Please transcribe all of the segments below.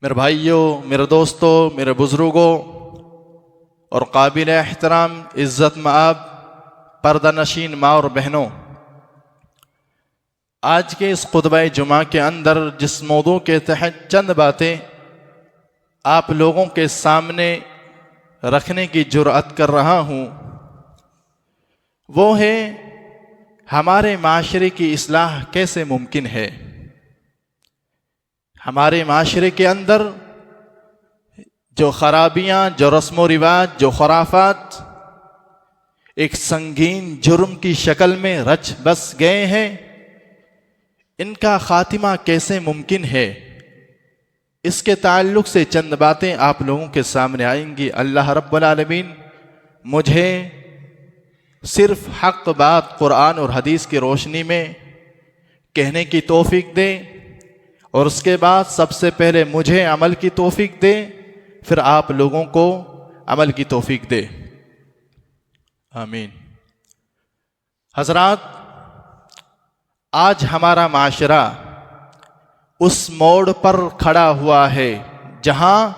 میرے بھائیوں، میرے دوستوں، میرے بزرگوں اور قابل احترام عزت مآب پردہ نشین ماں اور بہنوں، آج کے اس خطبہ جمعہ کے اندر جس موضوع کے تحت چند باتیں آپ لوگوں کے سامنے رکھنے کی جرأت کر رہا ہوں، وہ ہے ہمارے معاشرے کی اصلاح کیسے ممکن ہے۔ ہمارے معاشرے کے اندر جو خرابیاں، جو رسم و رواج، جو خرافات ایک سنگین جرم کی شکل میں رچ بس گئے ہیں، ان کا خاتمہ کیسے ممکن ہے، اس کے تعلق سے چند باتیں آپ لوگوں کے سامنے آئیں گی۔ اللہ رب العالمین مجھے صرف حق بات قرآن اور حدیث کی روشنی میں کہنے کی توفیق دے، اور اس کے بعد سب سے پہلے مجھے عمل کی توفیق دے، پھر آپ لوگوں کو عمل کی توفیق دے، آمین۔ حضرات، آج ہمارا معاشرہ اس موڑ پر کھڑا ہوا ہے جہاں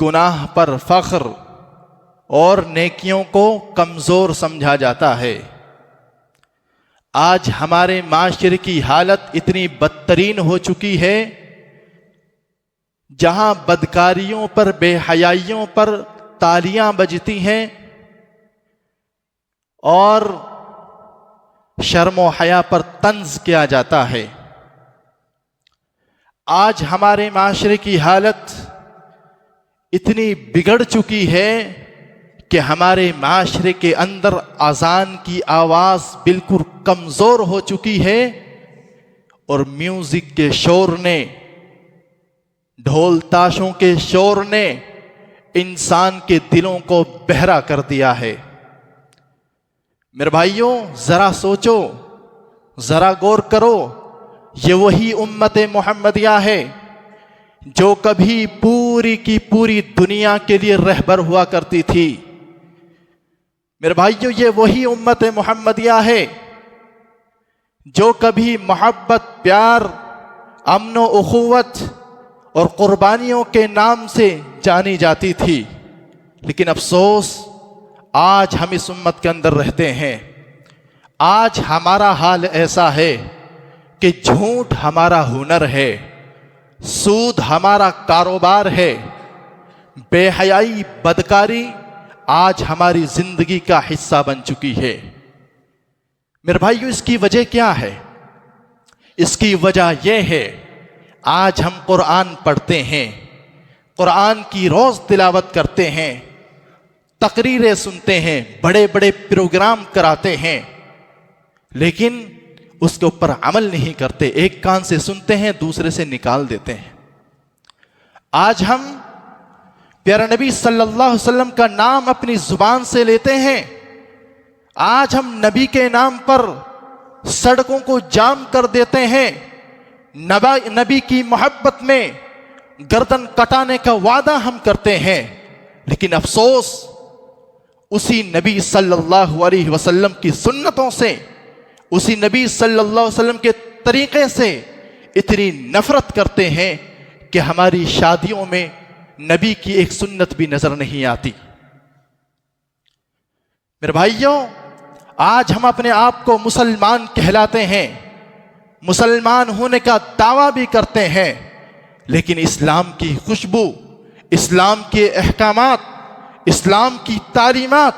گناہ پر فخر اور نیکیوں کو کمزور سمجھا جاتا ہے۔ آج ہمارے معاشرے کی حالت اتنی بدترین ہو چکی ہے جہاں بدکاریوں پر، بے حیائیوں پر تالیاں بجتی ہیں اور شرم و حیا پر طنز کیا جاتا ہے۔ آج ہمارے معاشرے کی حالت اتنی بگڑ چکی ہے کہ ہمارے معاشرے کے اندر اذان کی آواز بالکل کمزور ہو چکی ہے، اور میوزک کے شور نے، ڈھول تاشوں کے شور نے انسان کے دلوں کو بہرا کر دیا ہے۔ میرے بھائیوں، ذرا سوچو، ذرا غور کرو، یہ وہی امت محمدیہ ہے جو کبھی پوری کی پوری دنیا کے لیے رہبر ہوا کرتی تھی۔ میرے بھائیوں، یہ وہی امت محمدیہ ہے جو کبھی محبت، پیار، امن و اخوت اور قربانیوں کے نام سے جانی جاتی تھی، لیکن افسوس آج ہم اس امت کے اندر رہتے ہیں۔ آج ہمارا حال ایسا ہے کہ جھوٹ ہمارا ہنر ہے، سود ہمارا کاروبار ہے، بے حیائی، بدکاری آج ہماری زندگی کا حصہ بن چکی ہے۔ میرے بھائیو، اس کی وجہ کیا ہے؟ اس کی وجہ یہ ہے، آج ہم قرآن پڑھتے ہیں، قرآن کی روز تلاوت کرتے ہیں، تقریریں سنتے ہیں، بڑے بڑے پروگرام کراتے ہیں، لیکن اس کے اوپر عمل نہیں کرتے۔ ایک کان سے سنتے ہیں، دوسرے سے نکال دیتے ہیں۔ آج ہم پیارے نبی صلی اللہ علیہ وسلم کا نام اپنی زبان سے لیتے ہیں، آج ہم نبی کے نام پر سڑکوں کو جام کر دیتے ہیں، نبی کی محبت میں گردن کٹانے کا وعدہ ہم کرتے ہیں، لیکن افسوس اسی نبی صلی اللہ علیہ وسلم کی سنتوں سے، اسی نبی صلی اللہ علیہ وسلم کے طریقے سے اتنی نفرت کرتے ہیں کہ ہماری شادیوں میں نبی کی ایک سنت بھی نظر نہیں آتی۔ میرے بھائیوں، آج ہم اپنے آپ کو مسلمان کہلاتے ہیں، مسلمان ہونے کا دعویٰ بھی کرتے ہیں، لیکن اسلام کی خوشبو، اسلام کے احکامات، اسلام کی تعلیمات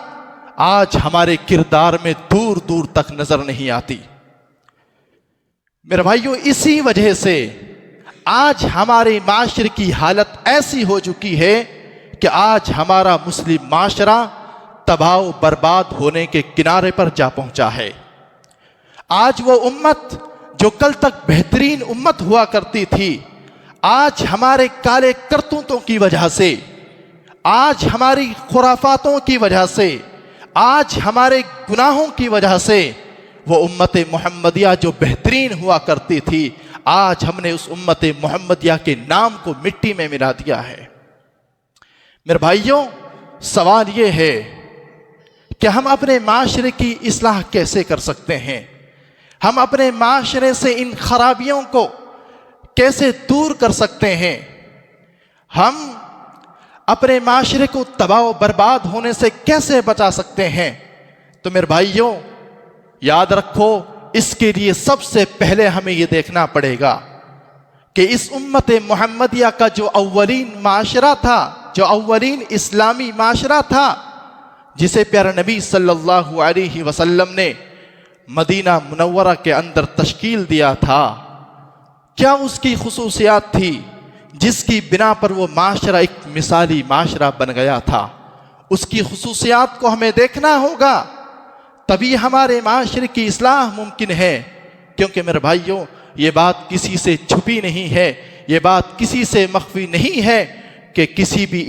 آج ہمارے کردار میں دور دور تک نظر نہیں آتی۔ میرے بھائیوں، اسی وجہ سے آج ہمارے معاشرے کی حالت ایسی ہو چکی ہے کہ آج ہمارا مسلم معاشرہ تباہ و برباد ہونے کے کنارے پر جا پہنچا ہے۔ آج وہ امت جو کل تک بہترین امت ہوا کرتی تھی، آج ہمارے کالے کرتوتوں کی وجہ سے، آج ہماری خرافاتوں کی وجہ سے، آج ہمارے گناہوں کی وجہ سے، وہ امت محمدیہ جو بہترین ہوا کرتی تھی، آج ہم نے اس امت محمدیہ کے نام کو مٹی میں ملا دیا ہے۔ میرے بھائیوں، سوال یہ ہے کہ ہم اپنے معاشرے کی اصلاح کیسے کر سکتے ہیں؟ ہم اپنے معاشرے سے ان خرابیوں کو کیسے دور کر سکتے ہیں؟ ہم اپنے معاشرے کو تباہ و برباد ہونے سے کیسے بچا سکتے ہیں؟ تو میرے بھائیوں یاد رکھو، اس کے لیے سب سے پہلے ہمیں یہ دیکھنا پڑے گا کہ اس امت محمدیہ کا جو اولین معاشرہ تھا، جو اولین اسلامی معاشرہ تھا، جسے پیارے نبی صلی اللہ علیہ وسلم نے مدینہ منورہ کے اندر تشکیل دیا تھا، کیا اس کی خصوصیات تھی جس کی بنا پر وہ معاشرہ ایک مثالی معاشرہ بن گیا تھا؟ اس کی خصوصیات کو ہمیں دیکھنا ہوگا، تبھی ہمارے معاشرے کی اصلاح ممکن ہے۔ کیونکہ میرے بھائیوں یہ بات کسی سے چھپی نہیں ہے، یہ بات کسی سے مخفی نہیں ہے کہ کسی بھی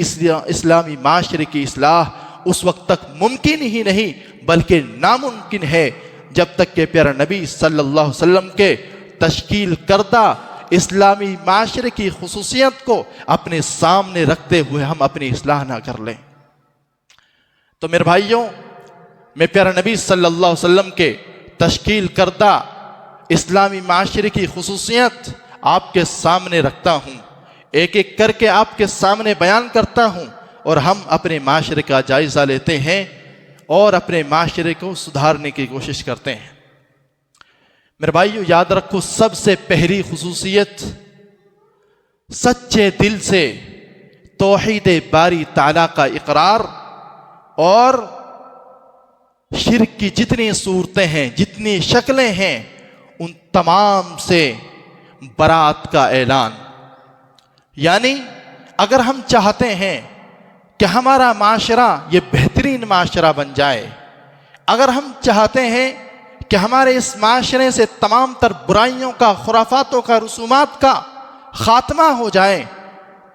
اسلامی معاشرے کی اصلاح اس وقت تک ممکن ہی نہیں بلکہ ناممکن ہے جب تک کہ پیارے نبی صلی اللہ علیہ وسلم کے تشکیل کردہ اسلامی معاشرے کی خصوصیت کو اپنے سامنے رکھتے ہوئے ہم اپنی اصلاح نہ کر لیں۔ تو میرے بھائیوں میں پیارے نبی صلی اللہ علیہ وسلم کے تشکیل کردہ اسلامی معاشرے کی خصوصیت آپ کے سامنے رکھتا ہوں، ایک ایک کر کے آپ کے سامنے بیان کرتا ہوں، اور ہم اپنے معاشرے کا جائزہ لیتے ہیں اور اپنے معاشرے کو سدھارنے کی کوشش کرتے ہیں۔ میرے بھائیو یاد رکھو، سب سے پہلی خصوصیت سچے دل سے توحید باری تعالیٰ کا اقرار اور شرک کی جتنی صورتیں ہیں، جتنی شکلیں ہیں، ان تمام سے برات کا اعلان۔ یعنی اگر ہم چاہتے ہیں کہ ہمارا معاشرہ یہ بہترین معاشرہ بن جائے، اگر ہم چاہتے ہیں کہ ہمارے اس معاشرے سے تمام تر برائیوں کا، خرافاتوں کا، رسومات کا خاتمہ ہو جائے،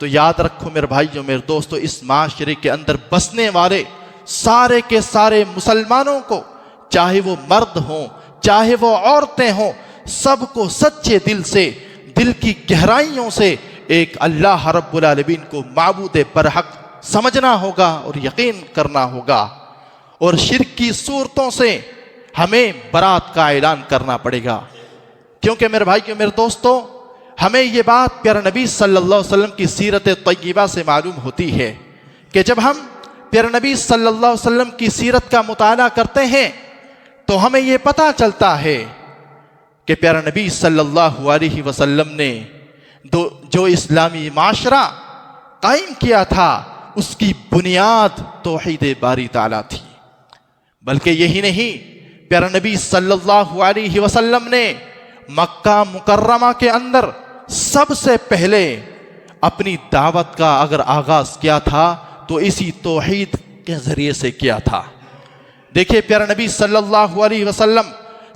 تو یاد رکھو میرے بھائیوں، میرے دوستو، اس معاشرے کے اندر بسنے والے سارے کے سارے مسلمانوں کو، چاہے وہ مرد ہوں چاہے وہ عورتیں ہوں، سب کو سچے دل سے، دل کی گہرائیوں سے ایک اللہ رب العالمین کو معبود برحق سمجھنا ہوگا اور یقین کرنا ہوگا، اور شرک کی صورتوں سے ہمیں برات کا اعلان کرنا پڑے گا۔ کیونکہ میرے بھائیو، میرے دوستو، ہمیں یہ بات پیارے نبی صلی اللہ علیہ وسلم کی سیرت طیبہ سے معلوم ہوتی ہے کہ جب ہم پیارے نبی صلی اللہ علیہ وسلم کی سیرت کا مطالعہ کرتے ہیں تو ہمیں یہ پتہ چلتا ہے کہ پیارے نبی صلی اللہ علیہ وسلم نے جو اسلامی معاشرہ قائم کیا تھا، اس کی بنیاد توحید باری تعالیٰ تھی۔ بلکہ یہی نہیں، پیارے نبی صلی اللہ علیہ وسلم نے مکہ مکرمہ کے اندر سب سے پہلے اپنی دعوت کا اگر آغاز کیا تھا تو اسی توحید کے ذریعے سے کیا تھا۔ دیکھیے پیارے نبی صلی اللہ علیہ وسلم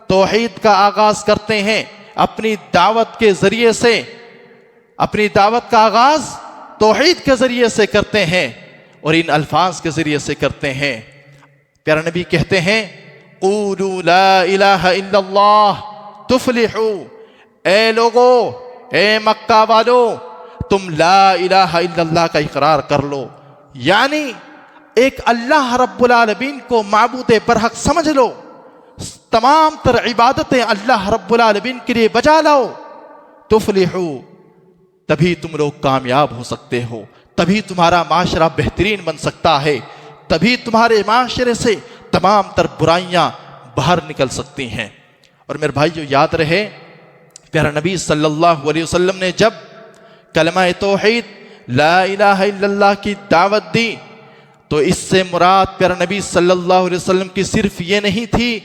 توحید کا آغاز کرتے ہیں، اپنی دعوت کے ذریعے سے، اپنی دعوت کا آغاز توحید کے ذریعے سے کرتے ہیں اور ان الفاظ کے ذریعے سے کرتے ہیں۔ پیارے نبی کہتے ہیں قولوا لا الہ الا اللہ تفلحوا، اے لوگو، اے مکہ والو، تم لا الہ الا اللہ کا اقرار کر لو، یعنی ایک اللہ رب العالمین کو معبود برحق سمجھ لو، تمام تر عبادتیں اللہ رب العالمین کے لیے بجا لاؤ، تفلحوا، تبھی تم لوگ کامیاب ہو سکتے ہو، تبھی تمہارا معاشرہ بہترین بن سکتا ہے، تبھی تمہارے معاشرے سے تمام تر برائیاں باہر نکل سکتی ہیں۔ اور میرے بھائیو یاد رہے، پیارے نبی صلی اللہ علیہ وسلم نے جب کلمہ توحید لا الہ الا اللہ کی دعوت دی تو اس سے مراد پیارے نبی صلی اللہ علیہ وسلم کی صرف یہ نہیں تھی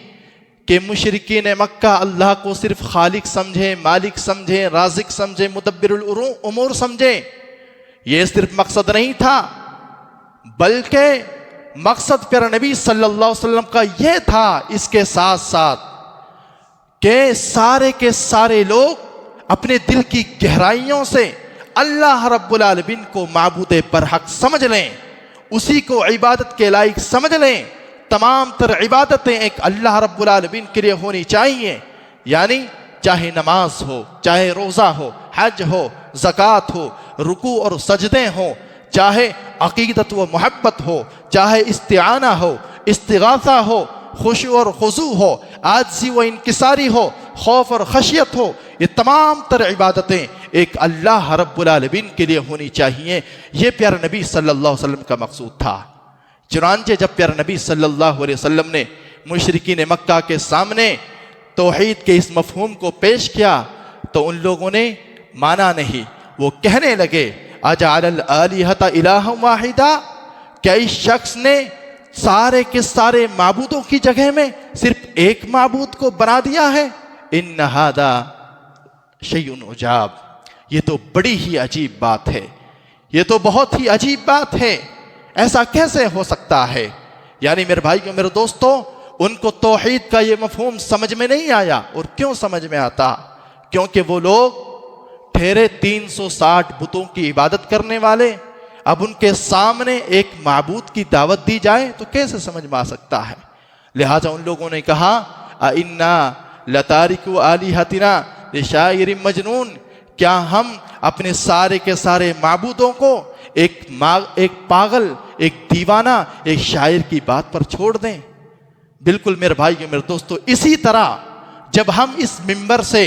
کہ مشرکین مکہ اللہ کو صرف خالق سمجھیں، مالک سمجھیں، رازق سمجھیں، مدبر الامور سمجھیں، یہ صرف مقصد نہیں تھا، بلکہ مقصد پیارے نبی صلی اللہ علیہ وسلم کا یہ تھا اس کے ساتھ ساتھ کہ سارے کے سارے لوگ اپنے دل کی گہرائیوں سے اللہ رب العالمین کو معبود برحق سمجھ لیں، اسی کو عبادت کے لائق سمجھ لیں، تمام تر عبادتیں ایک اللہ رب العالمین کے لیے ہونی چاہیے، یعنی چاہے نماز ہو، چاہے روزہ ہو، حج ہو، زکوٰۃ ہو، رکوع اور سجدے ہوں، چاہے عقیدت و محبت ہو، چاہے استعانہ ہو، استغاثہ ہو، خشوع اور خضوع ہو، عاجزی و انکساری ہو، خوف اور خشیت ہو، یہ تمام تر عبادتیں ایک اللہ رب العالمین کے لیے ہونی چاہیے۔ یہ پیارے نبی صلی اللہ علیہ وسلم کا مقصود تھا۔ چنانچہ جب پیارے نبی صلی اللہ علیہ وسلم نے مشرکین مکہ کے سامنے توحید کے اس مفہوم کو پیش کیا تو ان لوگوں نے مانا نہیں۔ وہ کہنے لگے اجعل الآلہۃ الہا واحدا، کیا اس شخص نے سارے کے سارے معبودوں کی جگہ میں صرف ایک معبود کو بنا دیا ہے؟ ان ھذا شیء عجاب، یہ تو بڑی ہی عجیب بات ہے، یہ تو بہت ہی عجیب بات ہے، ایسا کیسے ہو سکتا ہے؟ یعنی میرے بھائیوں میرے دوستوں، ان کو توحید کا یہ مفہوم سمجھ میں نہیں آیا۔ اور کیوں سمجھ میں آتا؟ کیونکہ وہ لوگ ٹھہرے 360 بتوں کی عبادت کرنے والے، اب ان کے سامنے ایک معبود کی دعوت دی جائے تو کیسے سمجھ میں آ سکتا ہے؟ لہٰذا ان لوگوں نے کہا اِنَّا لَتَارِكُ آلِهَتِنَا لِشَاعِرٍ مجنون، کیا ہم اپنے سارے کے سارے معبودوں کو ایک پاگل، ایک دیوانہ، ایک شاعر کی بات پر چھوڑ دیں؟ بالکل میرے بھائیو میرے دوستو، اسی طرح جب ہم اس منبر سے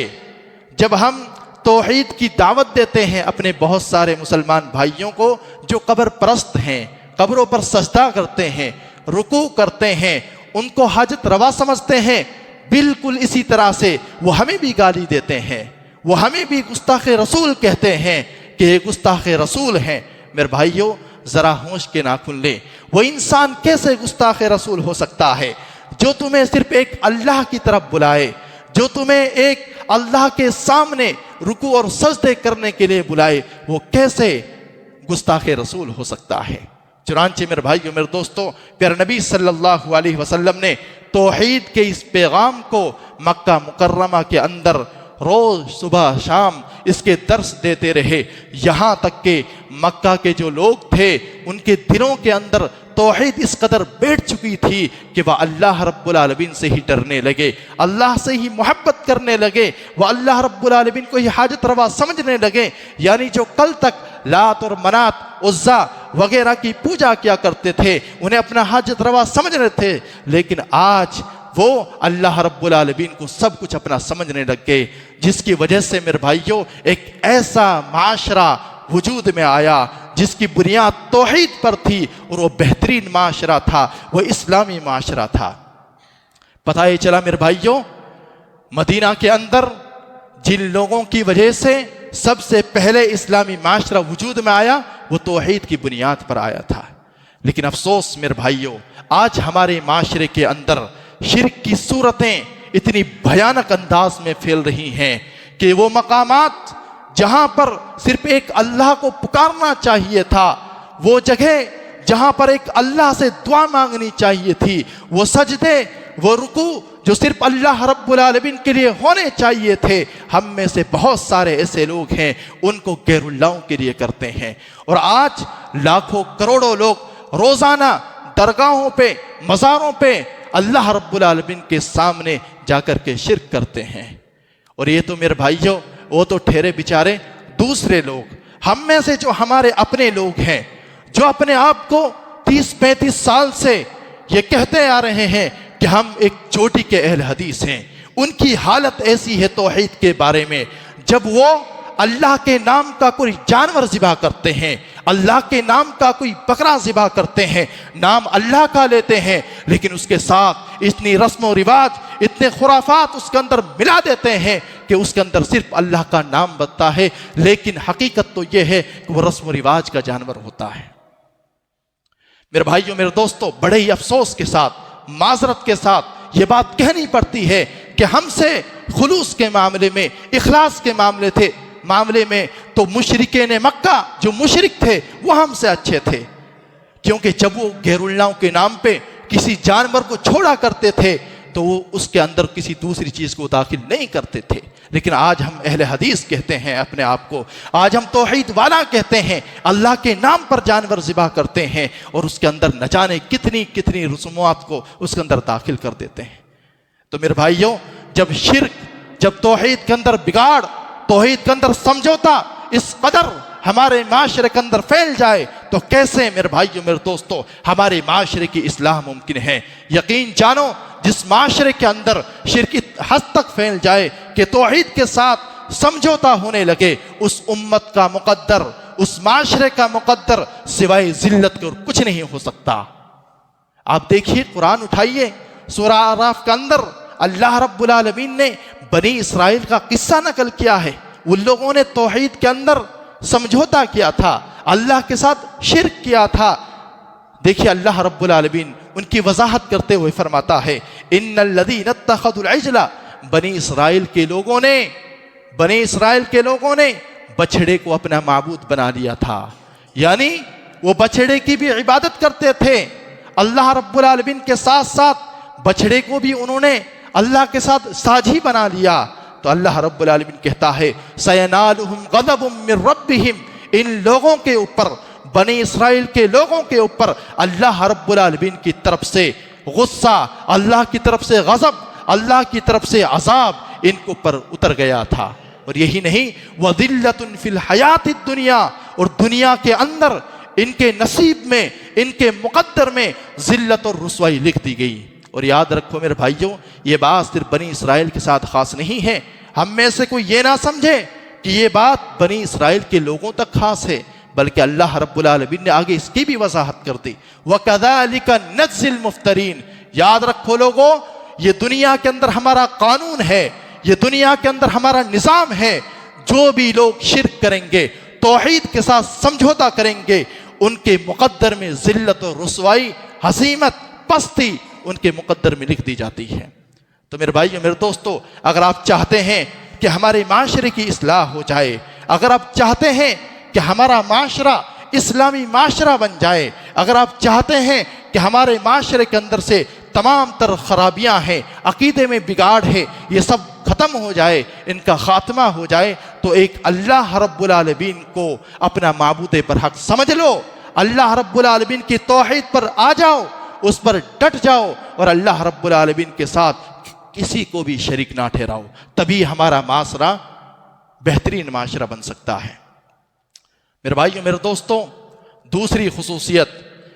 جب ہم توحید کی دعوت دیتے ہیں اپنے بہت سارے مسلمان بھائیوں کو جو قبر پرست ہیں، قبروں پر سجدہ کرتے ہیں، رکوع کرتے ہیں، ان کو حاجت روا سمجھتے ہیں، بالکل اسی طرح سے وہ ہمیں بھی گالی دیتے ہیں، وہ ہمیں بھی گستاخ رسول کہتے ہیں کہ یہ گستاخ رسول ہیں۔ میرے بھائیوں ذرا ہوش کے ناخن لیں، وہ انسان کیسے گستاخ رسول ہو سکتا ہے جو تمہیں صرف ایک اللہ کی طرف بلائے، جو تمہیں ایک اللہ کے سامنے رکوع اور سجدے کرنے کے لیے بلائے؟ وہ کیسے گستاخ رسول ہو سکتا ہے؟ چنانچہ میرے بھائیو میرے دوستو، پیارے نبی صلی اللہ علیہ وسلم نے توحید کے اس پیغام کو مکہ مکرمہ کے اندر روز صبح شام اس کے درس دیتے رہے، یہاں تک کہ مکہ کے جو لوگ تھے ان کے دلوں کے اندر توحید اس قدر بیٹھ چکی تھی کہ وہ اللہ رب العالمین سے ہی ڈرنے لگے، اللہ سے ہی محبت کرنے لگے، وہ اللہ رب العالمین کو ہی حاجت روا سمجھنے لگے۔ یعنی جو کل تک لات اور منات، عزا وغیرہ کی پوجا کیا کرتے تھے، انہیں اپنا حاجت روا سمجھ رہے تھے، لیکن آج وہ اللہ رب العالمین کو سب کچھ اپنا سمجھنے لگ گئے، جس کی وجہ سے میرے بھائیوں ایک ایسا معاشرہ وجود میں آیا جس کی بنیاد توحید پر تھی، اور وہ بہترین معاشرہ تھا، وہ اسلامی معاشرہ تھا۔ پتہ یہ چلا میرے بھائیوں، مدینہ کے اندر جن لوگوں کی وجہ سے سب سے پہلے اسلامی معاشرہ وجود میں آیا وہ توحید کی بنیاد پر آیا تھا۔ لیکن افسوس میرے بھائیوں، آج ہمارے معاشرے کے اندر شرک کی صورتیں اتنی بھیانک انداز میں پھیل رہی ہیں کہ وہ مقامات جہاں پر صرف ایک اللہ کو پکارنا چاہیے تھا، وہ جگہ جہاں پر ایک اللہ سے دعا مانگنی چاہیے تھی، وہ سجدے، وہ رکوع جو صرف اللہ رب العالمین کے لیے ہونے چاہیے تھے، ہم میں سے بہت سارے ایسے لوگ ہیں ان کو غیر اللہ کے لیے کرتے ہیں۔ اور آج لاکھوں کروڑوں لوگ روزانہ درگاہوں پہ، مزاروں پہ اللہ رب العالمین کے سامنے جا کر کے شرک کرتے ہیں۔ اور یہ تو میرے بھائیوں وہ تو ٹھہرے بیچارے دوسرے لوگ، ہم میں سے جو ہمارے اپنے لوگ ہیں، جو اپنے آپ کو 30-35 سال سے یہ کہتے آ رہے ہیں کہ ہم ایک چوٹی کے اہل حدیث ہیں، ان کی حالت ایسی ہے توحید کے بارے میں، جب وہ اللہ کے نام کا کوئی جانور ذبح کرتے ہیں، اللہ کے نام کا کوئی بکرا ذبح کرتے ہیں، نام اللہ کا لیتے ہیں، لیکن اس کے ساتھ اتنی رسم و رواج، اتنے خرافات اس کے اندر ملا دیتے ہیں کہ اس کے اندر صرف اللہ کا نام بتتا ہے، لیکن حقیقت تو یہ ہے کہ وہ رسم و رواج کا جانور ہوتا ہے۔ میرے بھائیوں میرے دوستوں، بڑے ہی افسوس کے ساتھ، معذرت کے ساتھ یہ بات کہنی پڑتی ہے کہ ہم سے خلوص کے معاملے میں، اخلاص کے معاملے میں تو مشرکین مکہ جو مشرک تھے وہ ہم سے اچھے تھے، کیونکہ جب وہ غیر اللہ کے نام پہ کسی جانور کو چھوڑا کرتے تھے تو وہ اس کے اندر کسی دوسری چیز کو داخل نہیں کرتے تھے۔ لیکن آج ہم اہل حدیث کہتے ہیں اپنے آپ کو، آج ہم توحید والا کہتے ہیں، اللہ کے نام پر جانور ذبح کرتے ہیں اور اس کے اندر نہ جانے کتنی کتنی رسومات کو اس کے اندر داخل کر دیتے ہیں۔ تو میرے بھائیوں، جب شرک، جب توحید کے اندر بگاڑ، توحید کے اندر سمجھوتا اس قدر ہمارے معاشرے کے اندر پھیل جائے تو کیسے میرے بھائیوں میرے دوستوں ہمارے معاشرے کی اصلاح ممکن ہے؟ یقین جانو، جس معاشرے کے اندر شرک اس حد تک پھیل جائے کہ توحید کے ساتھ سمجھوتا ہونے لگے، اس امت کا مقدر، اس معاشرے کا مقدر سوائے ذلت کے اور کچھ نہیں ہو سکتا۔ آپ دیکھیے، قرآن اٹھائیے، سورہ اعراف کے اندر اللہ رب العالمین نے بنی اسرائیل کا قصہ نقل کیا ہے۔ ان لوگوں نے توحید کے اندر سمجھوتا کیا تھا، اللہ کے ساتھ شرک کیا تھا۔ دیکھیے اللہ رب العالمین ان کی وضاحت کرتے ہوئے فرماتا ہے، ان الذین اتخذوا العجل، بنی اسرائیل کے لوگوں نے بچھڑے کو اپنا معبود بنا لیا تھا، یعنی وہ بچھڑے کی بھی عبادت کرتے تھے۔ اللہ رب العالمین کے ساتھ ساتھ بچھڑے کو بھی انہوں نے اللہ کے ساتھ ساجھی بنا لیا۔ تو اللہ رب العالمین کہتا ہے، سینالہم غضب من ربہم، ان لوگوں کے اوپر، بنی اسرائیل کے لوگوں کے اوپر اللہ رب العالمین کی طرف سے غصہ، اللہ کی طرف سے غضب، اللہ کی طرف سے عذاب ان کے اوپر اتر گیا تھا۔ اور یہی نہیں، وَذِلَّةٌ فِي الْحَيَاةِ الدُّنْيَا، اور دنیا کے اندر ان کے نصیب میں، ان کے مقدر میں ذلت اور رسوائی لکھ دی گئی۔ اور یاد رکھو میرے بھائیوں، یہ بات صرف بنی اسرائیل کے ساتھ خاص نہیں ہے۔ ہم میں سے کوئی یہ نہ سمجھے کہ یہ بات بنی اسرائیل کے لوگوں تک خاص ہے، بلکہ اللہ رب العالمین نے آگے اس کی بھی وضاحت کر دی، وَكَذَلِكَ نَجْزِي الْمُفْتَرِينَ۔ یاد رکھو لوگوں، یہ دنیا کے اندر ہمارا قانون ہے، یہ دنیا کے اندر ہمارا نظام ہے، جو بھی لوگ شرک کریں گے، توحید کے ساتھ سمجھوتا کریں گے، ان کے مقدر میں ذلت و رسوائی، ہزیمت، پستی ان کے مقدر میں لکھ دی جاتی ہے۔ تو میرے بھائیو، میرے دوستو، اگر آپ چاہتے ہیں کہ ہمارے معاشرے کی اصلاح ہو جائے، اگر آپ چاہتے ہیں کہ ہمارا معاشرہ اسلامی معاشرہ بن جائے، اگر آپ چاہتے ہیں کہ ہمارے معاشرے کے اندر سے تمام تر خرابیاں ہیں، عقیدے میں بگاڑ ہے، یہ سب ختم ہو جائے، ان کا خاتمہ ہو جائے، تو ایک اللہ رب العالمین کو اپنا معبود برحق سمجھ لو، اللہ رب العالمین کی توحید پر آ جاؤ، اس پر ڈٹ جاؤ، اور اللہ رب العالمین کے ساتھ کسی کو بھی شریک نہ ٹھہراؤ، تبھی ہمارا معاشرہ بہترین معاشرہ بن سکتا ہے۔ میرے بھائیو، میرے دوستوں، دوسری خصوصیت،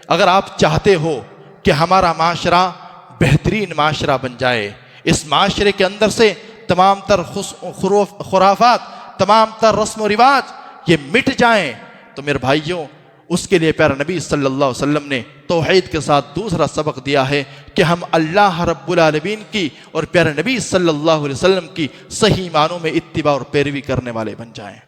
اگر آپ چاہتے ہو کہ ہمارا معاشرہ بہترین معاشرہ بن جائے، اس معاشرے کے اندر سے تمام تر خرافات، تمام تر رسم و رواج یہ مٹ جائیں، تو میرے بھائیوں، اس کے لیے پیارا نبی صلی اللہ علیہ وسلم نے توحید کے ساتھ دوسرا سبق دیا ہے کہ ہم اللہ رب العالمین کی اور پیارا نبی صلی اللہ علیہ وسلم کی صحیح معنوں میں اتباع اور پیروی کرنے والے بن جائیں۔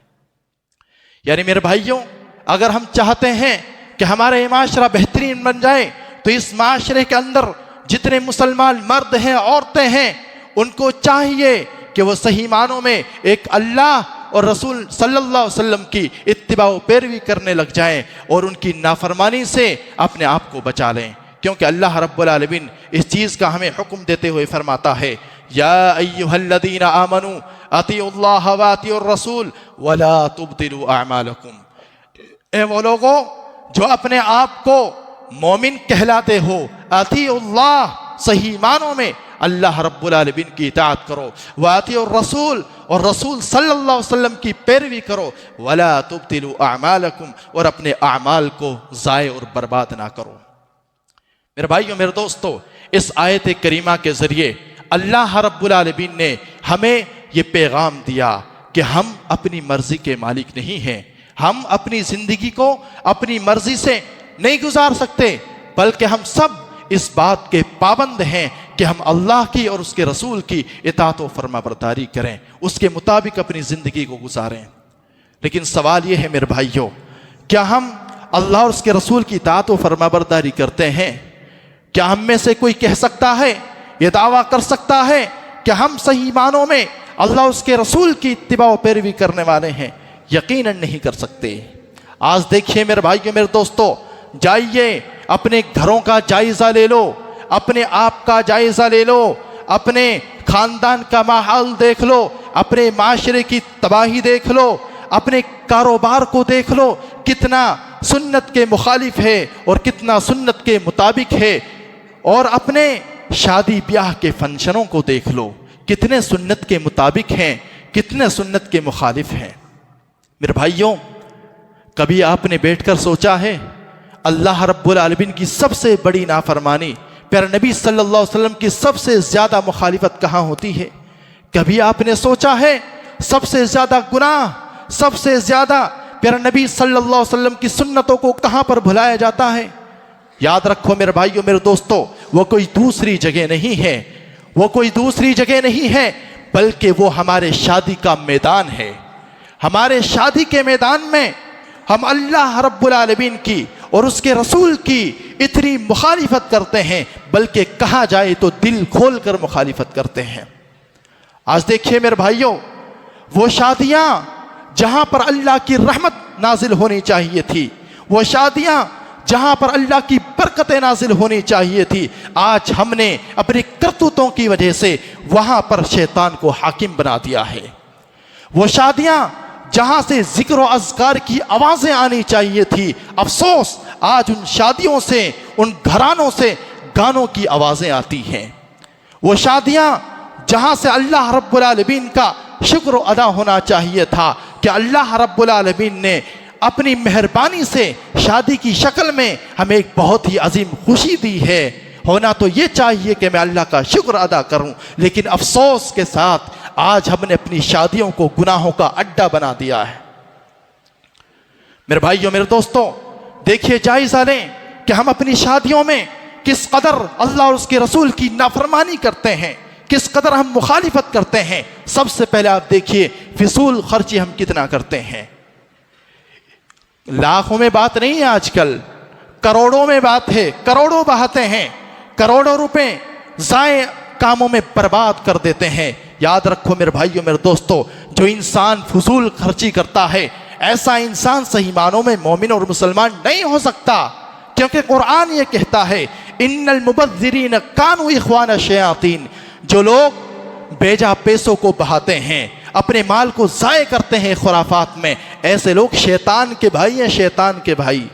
یعنی میرے بھائیوں، اگر ہم چاہتے ہیں کہ ہمارے معاشرہ بہترین بن جائے، تو اس معاشرے کے اندر جتنے مسلمان مرد ہیں، عورتیں ہیں، ان کو چاہیے کہ وہ صحیح معنوں میں ایک اللہ اور رسول صلی اللہ علیہ وسلم کی اتباع و پیروی کرنے لگ جائیں، اور ان کی نافرمانی سے اپنے آپ کو بچا لیں، کیونکہ اللہ رب العالمین اس چیز کا ہمیں حکم دیتے ہوئے فرماتا ہے، یا ایھا الذین آمنوا اطیعوا اللہ واطیعوا الرسول ولا تبطلوا اعمالکم۔ اے وہ لوگوں جو اپنے آپ کو مومن کہلاتے ہو، اطیعوا اللہ، صحیح معنوں میں اللہ رب العالمین کی اطاعت کرو، واطیعوا الرسول، اور رسول صلی اللہ علیہ وسلم کی پیروی کرو، ولا تبطلوا اعمالکم، اور اپنے اعمال کو ضائع اور برباد نہ کرو۔ میرے بھائیو، میرے دوستو، اس آیت کریمہ کے ذریعے اللہ رب العالمین نے ہمیں یہ پیغام دیا کہ ہم اپنی مرضی کے مالک نہیں ہیں، ہم اپنی زندگی کو اپنی مرضی سے نہیں گزار سکتے، بلکہ ہم سب اس بات کے پابند ہیں کہ ہم اللہ کی اور اس کے رسول کی اطاعت و فرما برداری کریں، اس کے مطابق اپنی زندگی کو گزاریں۔ لیکن سوال یہ ہے میرے بھائیوں، کیا ہم اللہ اور اس کے رسول کی اطاعت و فرما برداری کرتے ہیں؟ کیا ہم میں سے کوئی کہہ سکتا ہے، یہ دعویٰ کر سکتا ہے کہ ہم صحیح معنوں میں اللہ اور اس کے رسول کی اتباع و پیروی کرنے والے ہیں؟ یقیناً نہیں کر سکتے۔ آج دیکھیے میرے بھائیوں، میرے دوستو، جائیے اپنے گھروں کا جائزہ لے لو، اپنے آپ کا جائزہ لے لو، اپنے خاندان کا ماحول دیکھ لو، اپنے معاشرے کی تباہی دیکھ لو، اپنے کاروبار کو دیکھ لو، کتنا سنت کے مخالف ہے اور کتنا سنت کے مطابق ہے، اور اپنے شادی بیاہ کے فنکشنوں کو دیکھ لو، کتنے سنت کے مطابق ہیں، کتنے سنت کے مخالف ہیں۔ میرے بھائیوں، کبھی آپ نے بیٹھ کر سوچا ہے اللہ رب العالمین کی سب سے بڑی نافرمانی، پیارے نبی صلی اللہ علیہ وسلم کی سب سے زیادہ مخالفت کہاں ہوتی ہے؟ کبھی آپ نے سوچا ہے سب سے زیادہ گناہ، سب سے زیادہ پیارے نبی صلی اللہ علیہ وسلم کی سنتوں کو کہاں پر بھلایا جاتا ہے؟ یاد رکھو میرے بھائیوں میرے دوستو، وہ کوئی دوسری جگہ نہیں ہے، وہ کوئی دوسری جگہ نہیں ہے، بلکہ وہ ہمارے شادی کا میدان ہے۔ ہمارے شادی کے میدان میں ہم اللہ رب العالمین کی اور اس کے رسول کی اتنی مخالفت کرتے ہیں، بلکہ کہا جائے تو دل کھول کر مخالفت کرتے ہیں۔ آج دیکھیے میرے بھائیوں، وہ شادیاں جہاں پر اللہ کی رحمت نازل ہونی چاہیے تھی، وہ شادیاں جہاں پر اللہ کی برکتیں نازل ہونی چاہیے تھی، آج ہم نے اپنی کرتوتوں کی وجہ سے وہاں پر شیطان کو حاکم بنا دیا ہے۔ وہ شادیاں جہاں سے ذکر و اذکار کی آوازیں آنی چاہیے تھی، افسوس آج ان شادیوں سے، ان گھرانوں سے گانوں کی آوازیں آتی ہیں۔ وہ شادیاں جہاں سے اللہ رب العالمین کا شکر ادا ہونا چاہیے تھا کہ اللہ رب العالمین نے اپنی مہربانی سے شادی کی شکل میں ہمیں ایک بہت ہی عظیم خوشی دی ہے، ہونا تو یہ چاہیے کہ میں اللہ کا شکر ادا کروں، لیکن افسوس کے ساتھ آج ہم نے اپنی شادیوں کو گناہوں کا اڈا بنا دیا ہے۔ میرے بھائیوں میرے دوستوں، دیکھیے جائزہ لیں کہ ہم اپنی شادیوں میں کس قدر اللہ اور اس کے رسول کی نافرمانی کرتے ہیں، کس قدر ہم مخالفت کرتے ہیں۔ سب سے پہلے آپ دیکھیے فضول خرچی ہم کتنا کرتے ہیں۔ لاکھوں میں بات نہیں ہے، آج کل کروڑوں میں بات ہے، کروڑوں بہاتے ہیں، کروڑوں روپے ضائع کاموں میں برباد کر دیتے ہیں۔ یاد رکھو میرے بھائیوں میرے دوستو، جو انسان فضول خرچی کرتا ہے، ایسا انسان صحیح معنوں میں مومن اور مسلمان نہیں ہو سکتا، کیونکہ قرآن یہ کہتا ہے ان المبذرین کانوا اخوان الشیاطین، جو لوگ بیجا پیسوں کو بہاتے ہیں، اپنے مال کو ضائع کرتے ہیں خرافات میں، ایسے لوگ شیطان کے بھائی ہیں، شیطان کے بھائی،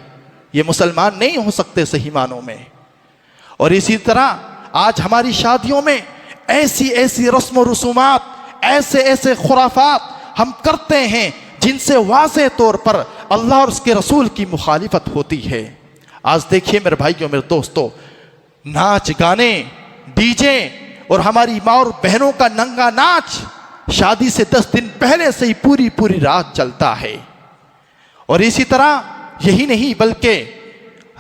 یہ مسلمان نہیں ہو سکتے صحیح معنوں میں۔ اور اسی طرح آج ہماری شادیوں میں ایسی ایسی رسم و رسومات، ایسے ایسے خرافات ہم کرتے ہیں جن سے واضح طور پر اللہ اور اس کے رسول کی مخالفت ہوتی ہے۔ آج دیکھیے میرے بھائیوں میرے دوستو، ناچ گانے، ڈی جے اور ہماری ماں اور بہنوں کا ننگا ناچ شادی سے 10 دن پہلے سے ہی پوری رات چلتا ہے۔ اور اسی طرح یہی نہیں بلکہ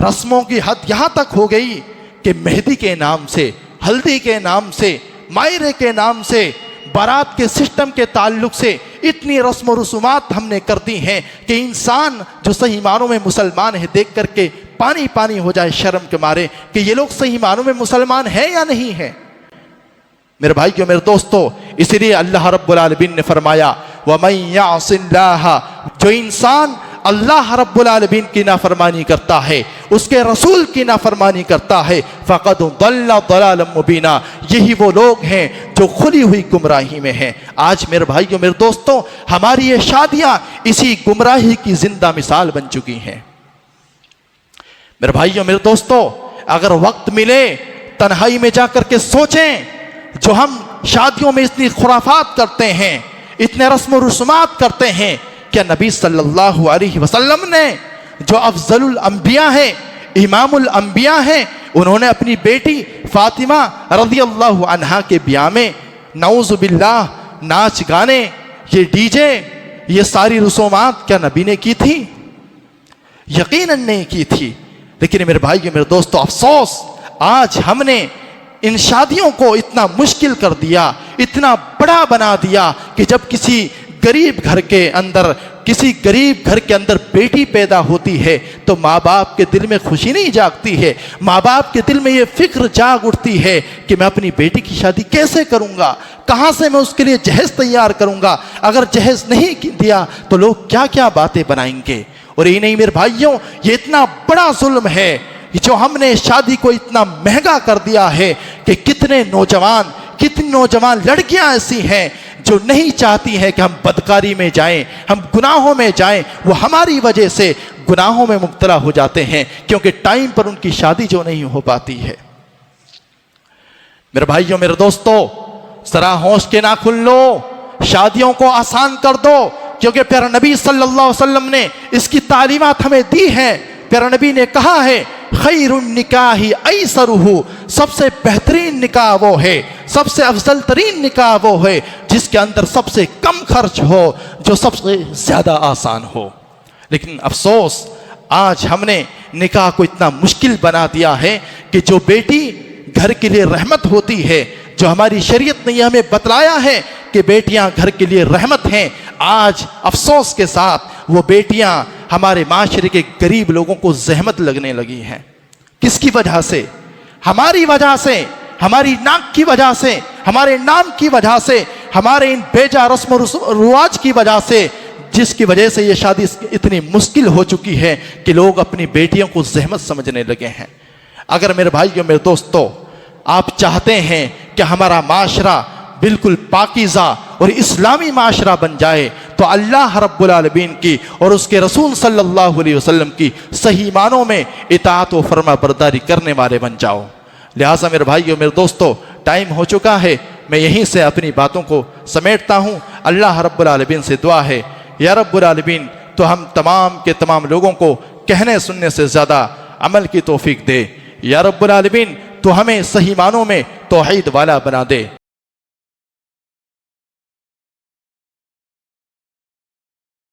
رسموں کی حد یہاں تک ہو گئی کہ مہندی کے نام سے، ہلدی کے نام سے، مائرے کے نام سے، بارات کے سسٹم کے تعلق سے اتنی رسم و رسومات ہم نے کر دی ہیں کہ انسان جو صحیح معنوں میں مسلمان ہے دیکھ کر کے پانی پانی ہو جائے شرم کے مارے کہ یہ لوگ صحیح معنوں میں مسلمان ہیں یا نہیں ہیں۔ میرے بھائیوں میرے دوستو، اسی لیے اللہ رب العالمین نے فرمایا وَمَن يَعْصِ اللَّهَ، جو انسان اللہ رب العالمین کی نافرمانی کرتا ہے، اس کے رسول کی نافرمانی کرتا ہے، فَقَدْ ضَلَّ ضَلَالًا مُبِينًا، یہی وہ لوگ ہیں جو کھلی ہوئی گمراہی میں ہیں۔ آج میرے بھائیوں میرے دوستوں، ہماری یہ شادیاں اسی گمراہی کی زندہ مثال بن چکی ہیں۔ میرے بھائیوں میرے دوستوں، اگر وقت ملے تنہائی میں جا کر کے سوچیں، جو ہم شادیوں میں اتنی خرافات کرتے ہیں، اتنے رسم و رسومات کرتے ہیں، کیا نبی صلی اللہ علیہ وسلم نے جو افضل الانبیاء ہیں، امام الانبیاء ہیں، انہوں نے اپنی بیٹی فاطمہ رضی اللہ عنہا کے بیاہ میں نعوذ باللہ ناچ گانے، یہ ڈی جے، یہ ساری رسومات کیا نبی نے کی تھی؟ یقیناً نہیں کی تھی۔ لیکن میرے بھائی میرے دوستو، افسوس آج ہم نے ان شادیوں کو اتنا مشکل کر دیا، اتنا بڑا بنا دیا کہ جب کسی غریب گھر کے اندر بیٹی پیدا ہوتی ہے تو ماں باپ کے دل میں خوشی نہیں جاگتی ہے، ماں باپ کے دل میں یہ فکر جاگ اٹھتی ہے کہ میں اپنی بیٹی کی شادی کیسے کروں گا، کہاں سے میں اس کے لیے جہیز تیار کروں گا، اگر جہیز نہیں دیا تو لوگ کیا کیا باتیں بنائیں گے۔ اور یہ نہیں میرے بھائیوں، یہ اتنا بڑا ظلم ہے جو ہم نے شادی کو اتنا مہنگا کر دیا ہے کہ کتنی نوجوان لڑکیاں ایسی ہیں جو نہیں چاہتی ہیں کہ ہم بدکاری میں جائیں، ہم گناہوں میں جائیں، وہ ہماری وجہ سے گناہوں میں مبتلا ہو جاتے ہیں کیونکہ ٹائم پر ان کی شادی جو نہیں ہو پاتی ہے۔ میرے بھائیوں میرے دوستو، ذرا ہوش کے ناخن لو، شادیوں کو آسان کر دو، کیونکہ پیارا نبی صلی اللہ علیہ وسلم نے اس کی تعلیمات ہمیں دی ہیں۔ پیارا نبی نے کہا ہے خیر النکاح ایسرہ، سب سے بہترین نکاح وہ ہے، سب سے افضل ترین نکاح وہ ہے جس کے اندر سب سے کم خرچ ہو، جو سب سے زیادہ آسان ہو۔ لیکن افسوس آج ہم نے نکاح کو اتنا مشکل بنا دیا ہے کہ جو بیٹی گھر کے لیے رحمت ہوتی ہے، جو ہماری شریعت نے ہمیں بتلایا ہے کہ بیٹیاں گھر کے لیے رحمت ہیں، آج افسوس کے ساتھ وہ بیٹیاں ہمارے معاشرے کے غریب لوگوں کو زحمت لگنے لگی ہیں۔ کس کی وجہ سے؟ ہماری وجہ سے، ہماری ناک کی وجہ سے، ہمارے نام کی وجہ سے، ہمارے ان بیجا رسم و رواج کی وجہ سے، جس کی وجہ سے یہ شادی اتنی مشکل ہو چکی ہے کہ لوگ اپنی بیٹیوں کو زحمت سمجھنے لگے ہیں۔ اگر میرے بھائیوں، میرے دوستو، آپ چاہتے ہیں کہ ہمارا معاشرہ بالکل پاکیزہ اور اسلامی معاشرہ بن جائے تو اللہ رب العالمین کی اور اس کے رسول صلی اللہ علیہ وسلم کی صحیح معنوں میں اطاعت و فرما برداری کرنے والے بن جاؤ۔ لہٰذا میرے بھائیوں، میرے دوستو، ٹائم ہو چکا ہے، میں یہیں سے اپنی باتوں کو سمیٹتا ہوں۔ اللہ رب العالمین سے دعا ہے، یا رب العالمین تو ہم تمام کے تمام لوگوں کو کہنے سننے سے زیادہ عمل کی توفیق دے۔ یا رب العالمین تو ہمیں صحیح معنوں میں توحید والا بنا دے۔